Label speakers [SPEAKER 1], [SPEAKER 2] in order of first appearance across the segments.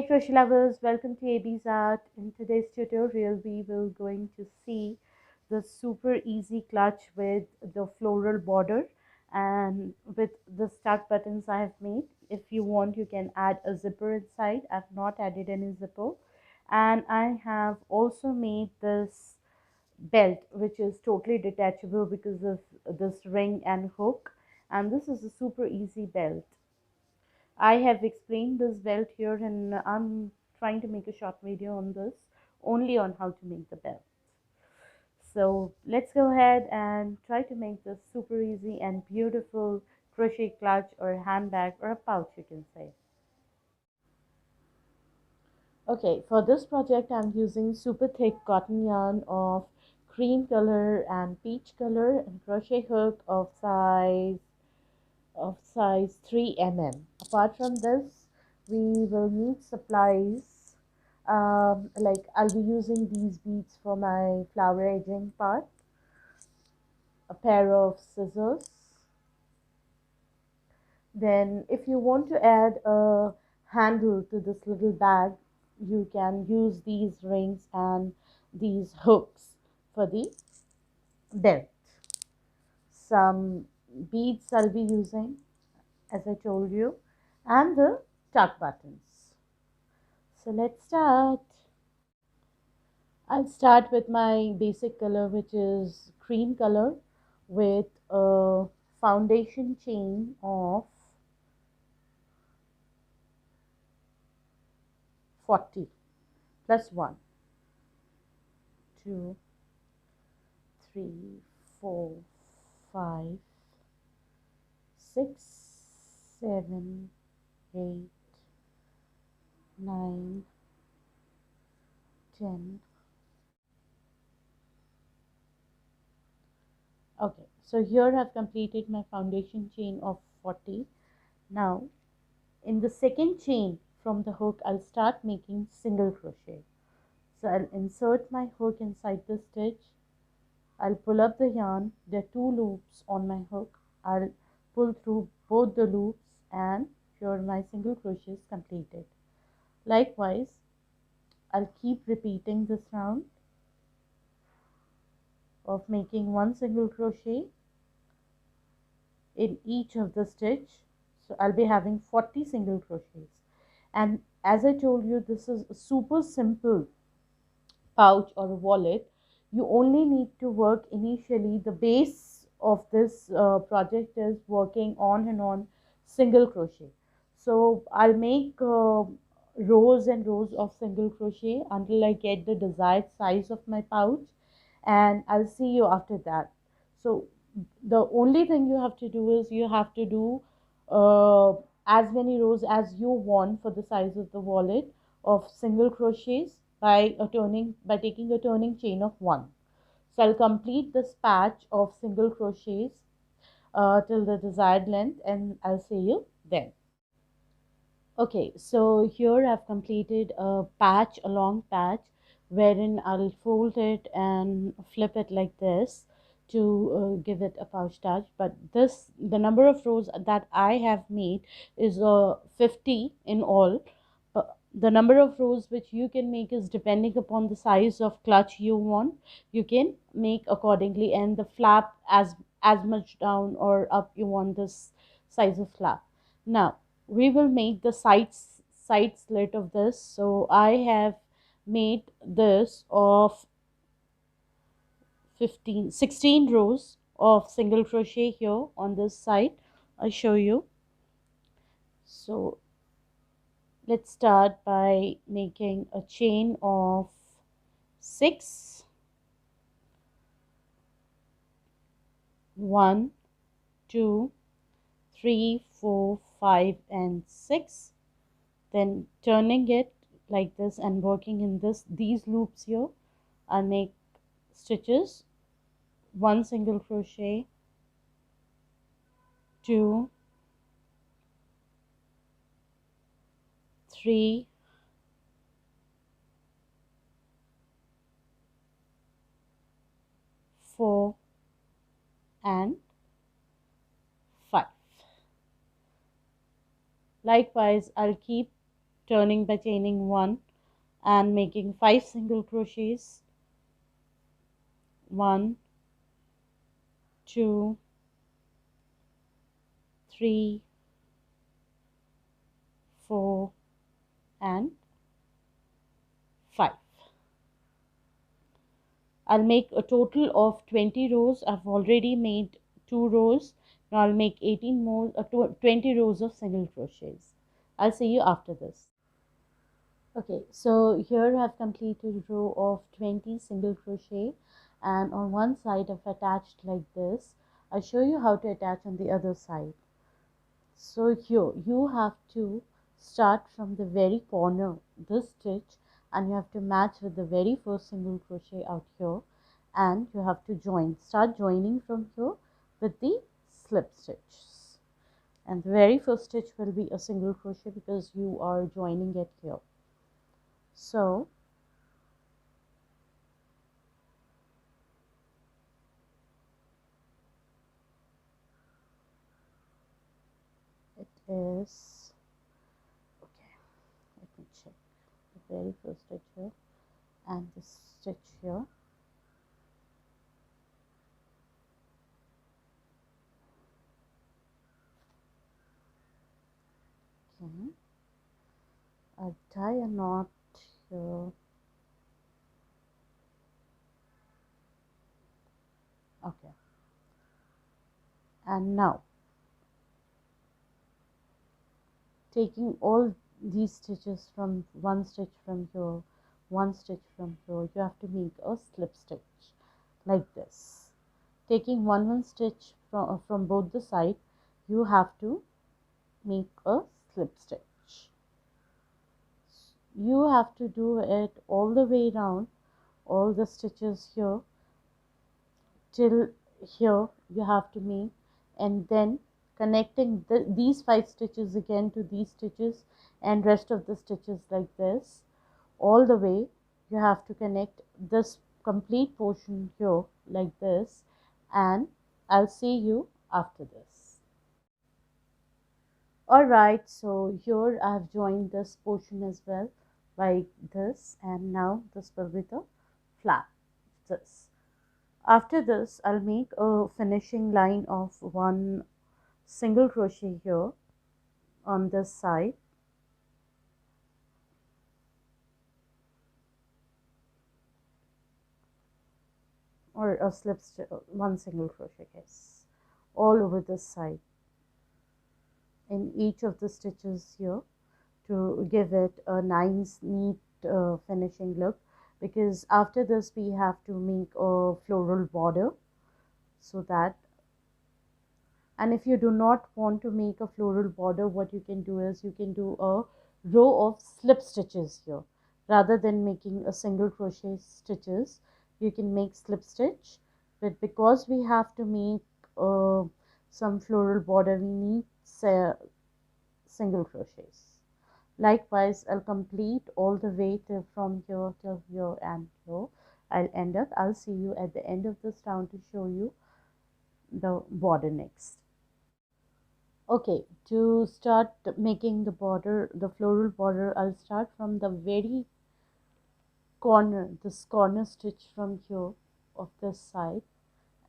[SPEAKER 1] crochet lovers, welcome to AB's Art. In today's tutorial we will going to see the super easy clutch with the floral border and with the start buttons I have made. If you want, you can add a zipper inside. I've not added any zipper, and I have also made this belt which is totally detachable because of this ring and hook, and this is a super easy belt. I have explained this belt here, and I'm trying to make a short video on this, only on how to make the belt. So let's go ahead and try to make this super easy and beautiful crochet clutch or a handbag or a pouch, you can say. Okay, for this project I'm using super thick cotton yarn of cream color and peach color and crochet hook of size 3 mm. Apart from this, we will need supplies, like I'll be using these beads for my flower edging part, a pair of scissors. Then if you want to add a handle to this little bag, you can use these rings and these hooks for the belt. Some beads I'll be using, as I told you, and the tuck buttons. So let's start. I'll start with my basic color, which is cream color, with a foundation chain of 40 plus 1, 2, 3, 4, 5, 6, 7, 8, 9, 10. Okay, so here I've completed my foundation chain of 40. Now in the second chain from the hook, I'll start making single crochet. So I'll insert my hook inside the stitch. I'll pull up the yarn. There are 2 loops on my hook. I'll pull through both the loops, and here my single crochet is completed. Likewise, I'll keep repeating this round of making 1 single crochet in each of the stitch. So I'll be having 40 single crochets. And as I told you, this is a super simple pouch or a wallet. You only need to work initially. The base of this project is working on and on single crochet. So I'll make rows and rows of single crochet until I get the desired size of my pouch, and I'll see you after that. So the only thing you have to do is you have to do as many rows as you want for the size of the wallet of single crochets by taking a turning chain of 1. So I'll complete this patch of single crochets till the desired length, and I'll see you then. Okay, so here I've completed a patch, a long patch, wherein I'll fold it and flip it like this to give it a pouch touch. But the number of rows that I have made is 50 in all. The number of rows which you can make is depending upon the size of clutch you want. You can make accordingly, and the flap as much down or up you want this size of flap. Now we will make the side slit of this. So I have made this of 16 rows of single crochet here on this side. I'll show you. So let's start by making a chain of 6. 1, 2, 3, 4, 5 and 6, then turning it like this and working in these loops here. I'll make stitches, 1 single crochet, 2, 3, 4 and 5. Likewise, I'll keep turning by chaining 1 and making 5 single crochets. 1, 2, 3, 4 and 5. I'll make a total of 20 rows. I've already made 2 rows. Now I'll make 18 more, 20 rows of single crochets. I'll see you after this. Okay, so here I've completed a row of 20 single crochet, and on one side I've attached like this. I'll show you how to attach on the other side. So here you have to start from the very corner, this stitch, and you have to match with the very first single crochet out here, and you have to start joining from here with the slip stitches. And the very first stitch will be a single crochet because you are joining it here. So it is, okay, let me check the very first stitch here and this stitch here. Okay, I'll tie a knot here. Okay, and now taking all these stitches from one stitch from here, one stitch from here, you have to make a slip stitch like this. Taking one stitch from both the side, you have to make a slip stitch. You have to do it all the way around, all the stitches here till here you have to make, and then connecting these 5 stitches again to these stitches and rest of the stitches like this all the way. You have to connect this complete portion here like this, and I'll see you after this. Alright, so here I have joined this portion as well by this, and now this will be the flap. This, after this I'll make a finishing line of 1 single crochet here on this side, or a slip stitch, 1 single crochet, yes, all over this side in each of the stitches here to give it a nice neat finishing look, because after this we have to make a floral border. So that, and if you do not want to make a floral border, what you can do is you can do a row of slip stitches here rather than making a single crochet stitches. You can make slip stitch, but because we have to make some floral border, we need single crochets. Likewise, I'll complete all the way from here till here and here. I'll end up. I'll see you at the end of this round to show you the border next. Okay, to start making the border, the floral border, I'll start from the very corner, this corner stitch from here of this side,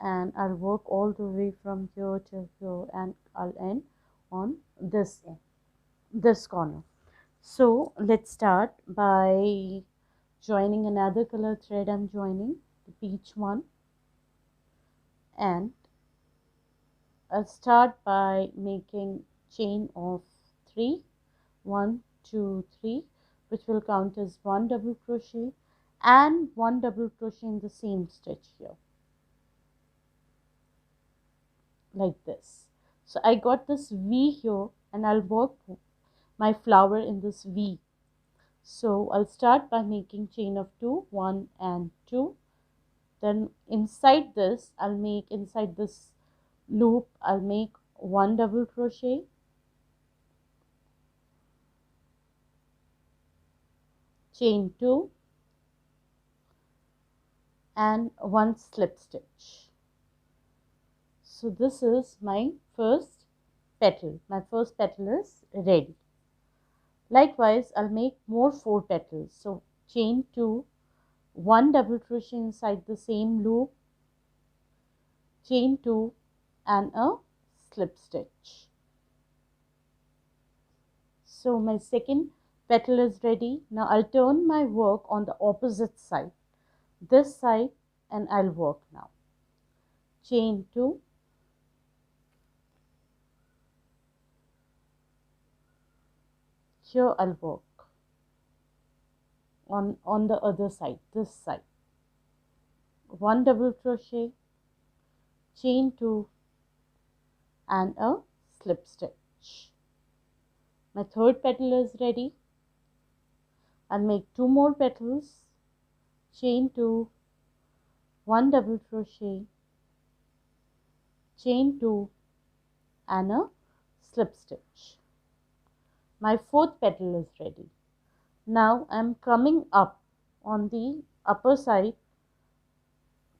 [SPEAKER 1] and I'll work all the way from here to here, and I'll end on this end, this corner. So let's start by joining another color thread. I'm joining the peach one, and I'll start by making chain of 3, 1, 2, 3, which will count as 1 double crochet and 1 double crochet in the same stitch here, like this. So I got this V here, and I'll work my flower in this V. So I'll start by making chain of 2, 1 and 2. Then inside this, I'll make, inside this loop, I'll make 1 double crochet, chain 2 and 1 slip stitch. So this is my first petal. My first petal is ready. Likewise, I'll make more 4 petals. So chain 2, 1 double crochet inside the same loop, chain 2 and a slip stitch. So my second petal is ready. Now I'll turn my work on the opposite side, this side, and I'll work now. Chain 2, here I'll work on the other side, this side. 1 double crochet, chain 2 and a slip stitch. My third petal is ready. I'll make 2 more petals, chain 2, 1 double crochet, chain 2 and a slip stitch. My fourth petal is ready. Now I'm coming up on the upper side,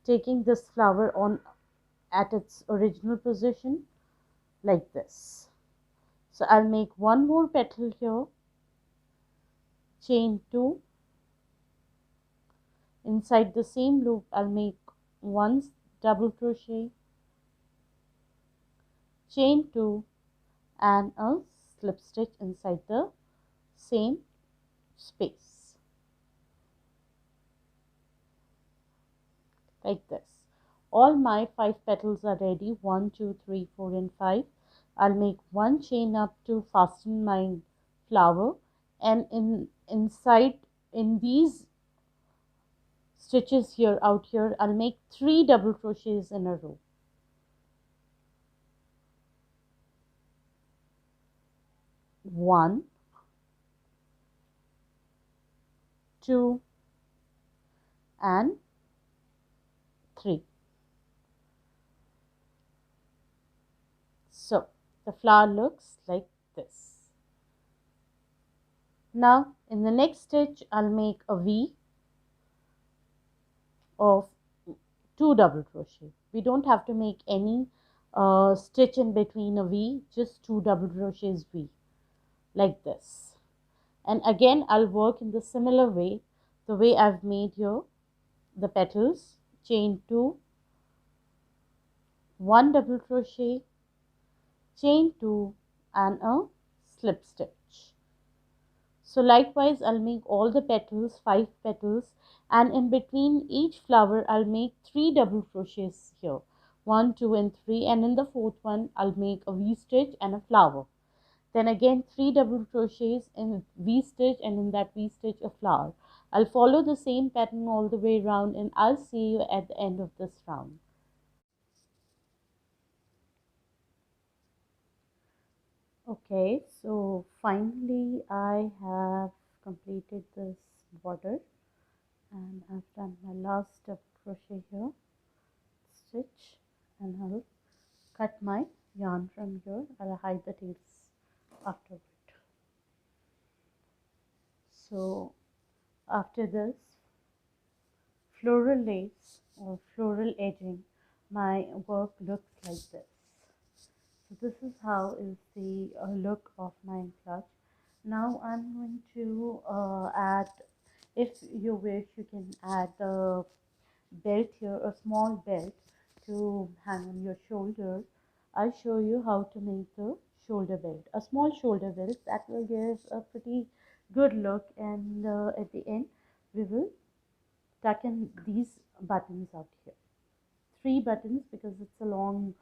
[SPEAKER 1] taking this flower on at its original position like this. So I'll make 1 more petal here, chain 2, inside the same loop I'll make 1 double crochet, chain 2 and a slip stitch inside the same space like this. All my 5 petals are ready, 1 2 3 4 and 5. I'll make 1 chain up to fasten my flower, and inside in these stitches here out here I'll make 3 double crochets in a row. 1 2 and 3. So the flower looks like this. Now in the next stitch I'll make a V of 2 double crochet. We don't have to make any stitch in between a V, just 2 double crochets V like this. And again I'll work in the similar way, the way I've made here the petals. Chain 2, 1 double crochet, chain 2 and a slip stitch. So likewise I'll make all the petals, 5 petals, and in between each flower I'll make 3 double crochets here, 1 2 and 3, and in the fourth one I'll make a V stitch and a flower. Then again 3 double crochets in V stitch, and in that V stitch a flower. I'll follow the same pattern all the way around, and I'll see you at the end of this round. Okay, so finally I have completed this border, and I've done my last double crochet here, stitch, and I'll cut my yarn from here. I'll hide the tails afterward. So after this floral lace or floral edging, my work looks like this. So this is how is the look of my clutch. Now I'm going to add, if you wish, you can add the belt here, a small belt to hang on your shoulder. I'll show you how to make the shoulder belt, a small shoulder belt that will give a pretty good look, and at the end we will tuck in these buttons out here, 3 buttons because it's a long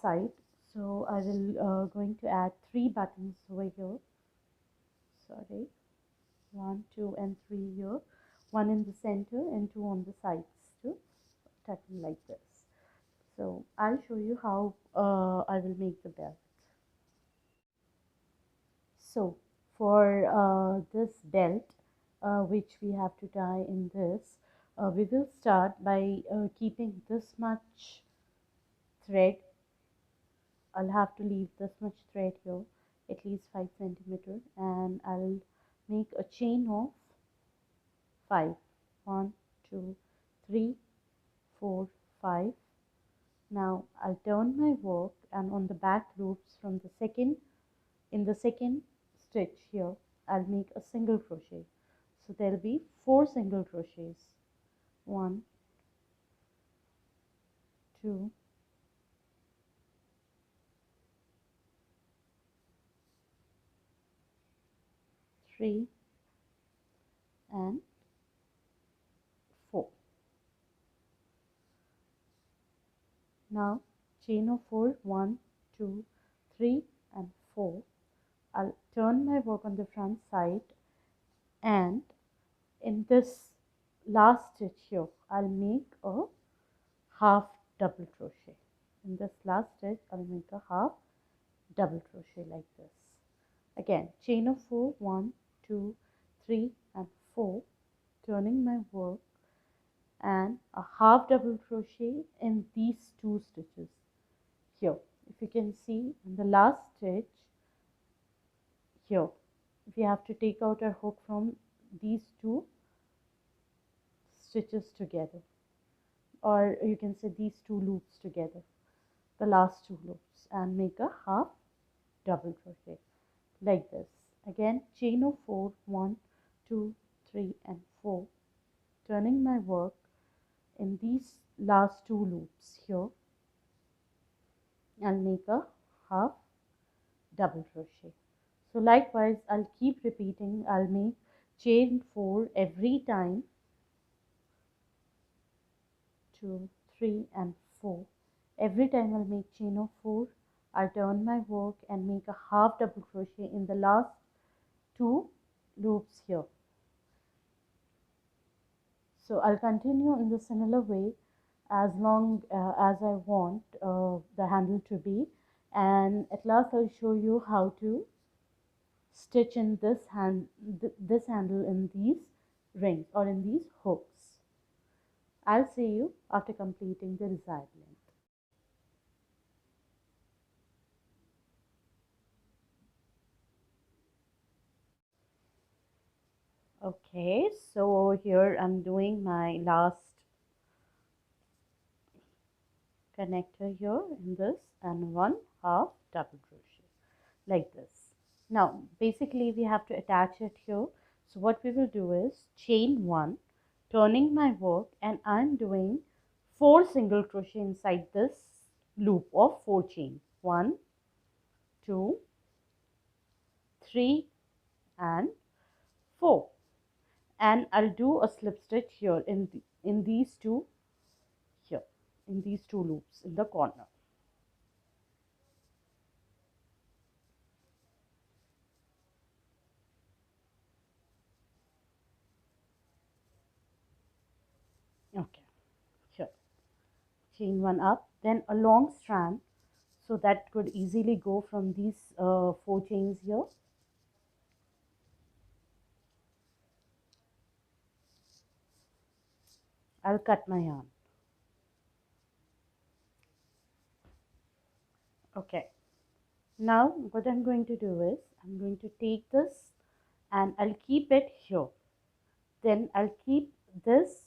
[SPEAKER 1] side. So I will going to add 3 buttons over here, sorry, 1 2 and 3 here, 1 in the center and 2 on the sides to tuck in like this. So I'll show you how I will make the belt. So for this belt which we have to tie in this, we will start by keeping this much thread. I'll have to leave this much thread here, at least 5 centimeters, and I'll make a chain of 5. 1 2 3 4 5. Now I'll turn my work, and on the back loops from the second, in the second stitch here, I'll make a single crochet. So there'll be 4 single crochets. 1, 2, 3, and 4. Now chain of 4, 1, 2, 3, and 4. I'll turn my work on the front side, and in this last stitch here, I'll make a half double crochet. In this last stitch, I'll make a half double crochet like this. Again, chain of 4, 1, 2, 3, and 4, turning my work, and a half double crochet in these 2 stitches here. If you can see in the last stitch here, we have to take out our hook from these 2 stitches together, or you can say these 2 loops together, the last 2 loops, and make a half double crochet like this. Again, chain of 4, 1, 2, 3, and 4, turning my work in these last 2 loops here, I'll make a half double crochet. So likewise, I'll keep repeating. I'll make chain 4 every time, 2, 3, and 4. Every time I'll make chain of 4, I'll turn my work and make a half double crochet in the last 2 loops here. So I'll continue in the similar way as long as I want the handle to be, and at last I'll show you how to stitch in this handle in these rings or in these hooks. I'll see you after completing the desired length. Okay, so here I'm doing my last connector here in this, and 1 half double crochet like this. Now basically we have to attach it here. So what we will do is chain 1, turning my work, and I'm doing 4 single crochet inside this loop of 4 chains. 1, 2, 3, and 4. And I'll do a slip stitch here in these 2 here, in these 2 loops in the corner. Okay, here, chain 1 up, then a long strand, so that could easily go from these 4 chains here. I'll cut my yarn. Okay, now what I'm going to do is I'm going to take this and I'll keep it here. Then I'll keep this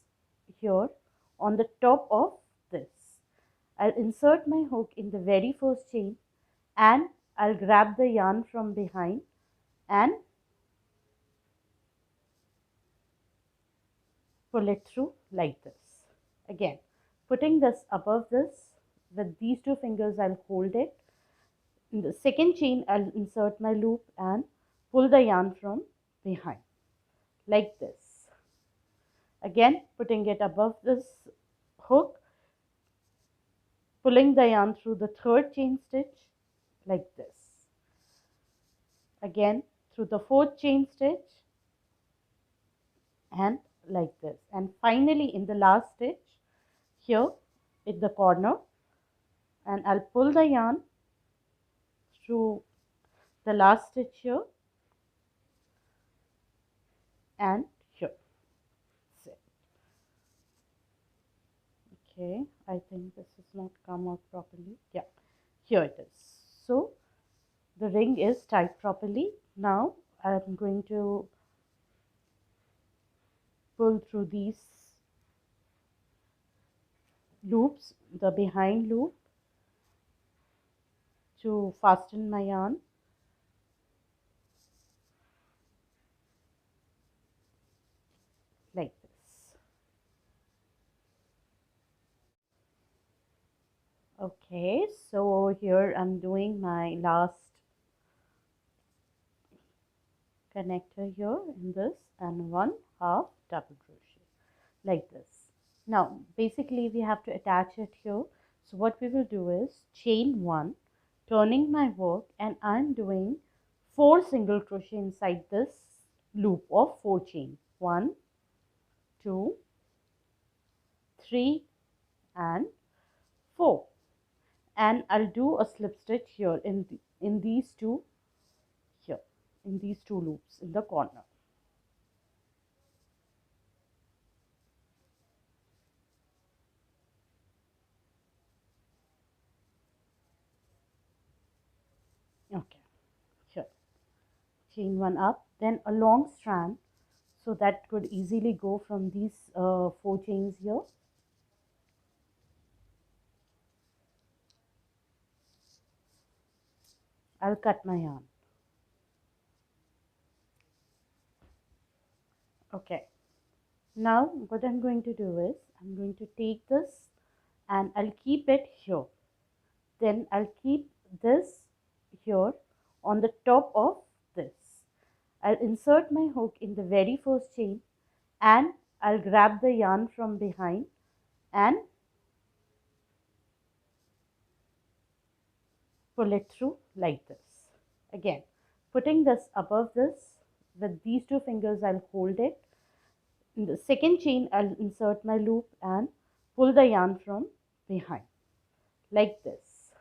[SPEAKER 1] here on the top of this. I'll insert my hook in the very first chain, and I'll grab the yarn from behind and pull it through like this. Again, putting this above this, with these 2 fingers I'll hold it. In the second chain I'll insert my loop and pull the yarn from behind like this. Again, putting it above this hook, pulling the yarn through the 3rd chain stitch like this. Again, through the 4th chain stitch and like this. And finally in the last stitch here at the corner, and I'll pull the yarn through the last stitch here and here. Okay, I think this has not come out properly. Yeah, here it is. So the ring is tied properly. Now I'm going to pull through these loops, the behind loop, to fasten my yarn. Okay, so here I'm doing my last connector here in this, and 1/2 double crochet like this. Now basically we have to attach it here. So what we will do is chain 1, turning my work, and I'm doing 4 single crochet inside this loop of 4 chain. 1, 2, 3 and 4, and I'll do a slip stitch here in these two, here in these two loops in the corner. Okay, here chain 1 up, then a long strand, so that could easily go from these 4 chains here. I'll cut my yarn. Okay, now what I'm going to do is I'm going to take this and I'll keep it here. Then I'll keep this here on the top of this. I'll insert my hook in the very first chain and I'll grab the yarn from behind and pull it through like this. Again, putting this above this, with these 2 fingers I'll hold it. In the second chain I'll insert my loop and pull the yarn from behind like this.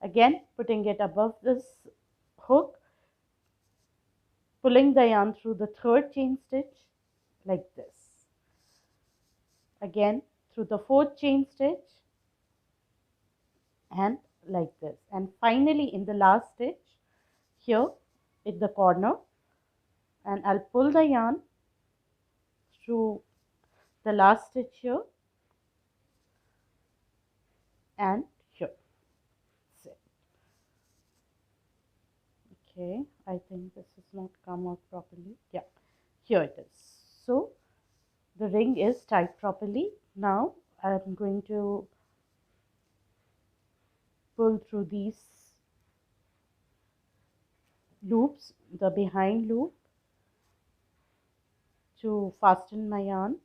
[SPEAKER 1] Again, putting it above this hook, pulling the yarn through the 3rd chain stitch like this. Again, through the 4th chain stitch and like this. And finally in the last stitch here at the corner, and I'll pull the yarn through the last stitch here and here. Okay, I think this has not come out properly. Yeah, here it is. So the ring is tied properly. Now I'm going to pull through these loops, the behind loop, to fasten my yarn.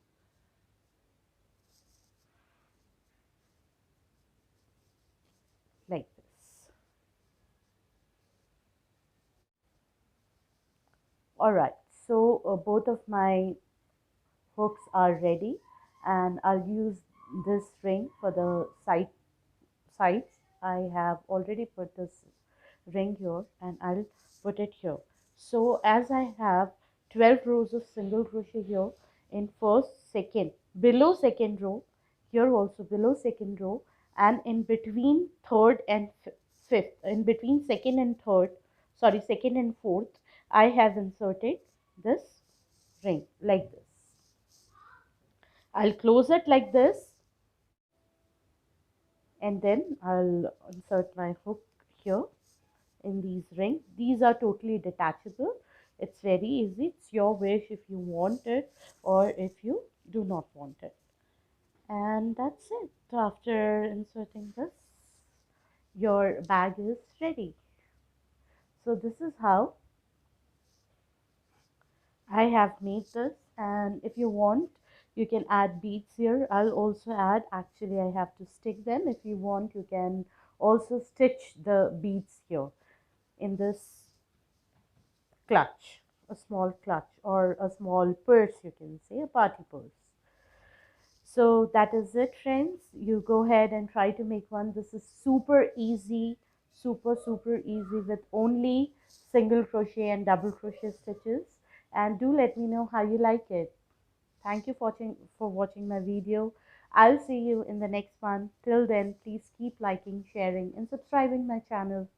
[SPEAKER 1] Like this. Alright, so both of my hooks are ready, and I'll use this ring for the sides. I have already put this ring here and I'll put it here. So as I have 12 rows of single crochet here in first, second, below second row, here also below second row, and in between third and fifth, in between second and third, sorry, second and fourth, I have inserted this ring like this. I'll close it like this, and then I'll insert my hook here in these rings. These are totally detachable. It's very easy. It's your wish if you want it or if you do not want it. And that's it. After inserting this, your bag is ready. So this is how I have made this, and if you want, you can add beads here. I'll also add, actually I have to stick them. If you want, you can also stitch the beads here in this clutch, a small clutch or a small purse, you can say, a party purse. So that is it, friends. You go ahead and try to make one. This is super easy, super easy, with only single crochet and double crochet stitches. And do let me know how you like it. Thank you for watching my video. I'll see you in the next one. Till then, please keep liking, sharing and subscribing my channel.